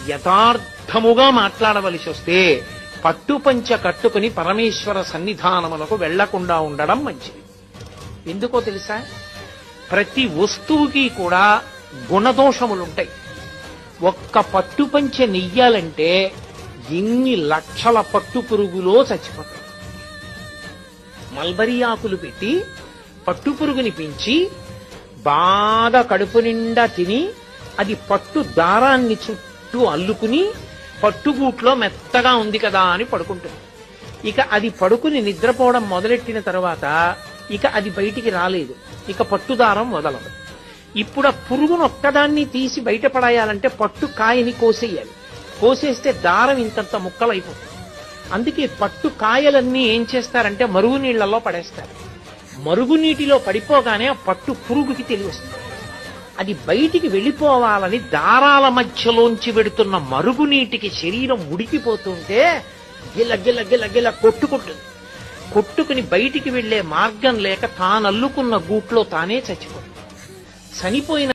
యథార్థముగా మాట్లాడవలసి వస్తే పట్టుపంచ కట్టుకుని పరమేశ్వర సన్నిధానములకు వెళ్లకుండా ఉండడం మంచిది. ఎందుకో తెలుసా? ప్రతి వస్తువుకి కూడా గుణదోషములుంటాయి. ఒక్క పట్టుపంచ నెయ్యాలంటే ఎన్ని లక్షల పట్టు పురుగులో చచ్చిపోతాయి. మల్బరీ ఆకులు పెట్టి పట్టు పురుగుని పెంచి బాగా కడుపు నిండా తిని అది పట్టు దారాన్ని చుట్టూ అల్లుకుని పట్టుగూట్లో మెత్తగా ఉంది కదా అని పడుకుంటుంది. ఇక అది పడుకుని నిద్రపోవడం మొదలెట్టిన తర్వాత ఇక అది బయటికి రాలేదు. ఇక పట్టుదారం వదలదు. ఇప్పుడు ఆ పురుగును ఒక్కదాన్ని తీసి బయటపడాయాలంటే పట్టు కాయని కోసేయాలి. కోసేస్తే దారం ఇంతంత ముక్కలైపోతుంది. అందుకే పట్టు కాయలన్నీ ఏం చేస్తారంటే మరుగునీళ్లలో పడేస్తారు. మరుగునీటిలో పడిపోగానే ఆ పట్టు పురుగుకి తెలివస్తుంది. అది బయటికి వెళ్ళిపోవాలని దారాల మధ్యలోంచి వెడుతున్న మరుగునీటికి శరీరం ఉడికిపోతుంటే గిల గిల గిల గిల కొట్టుకుంటుంది. కొట్టుకుని బయటికి వెళ్లే మార్గం లేక తానల్లుకున్న గూట్లో తానే చచ్చిపోతుంది. చనిపోయిన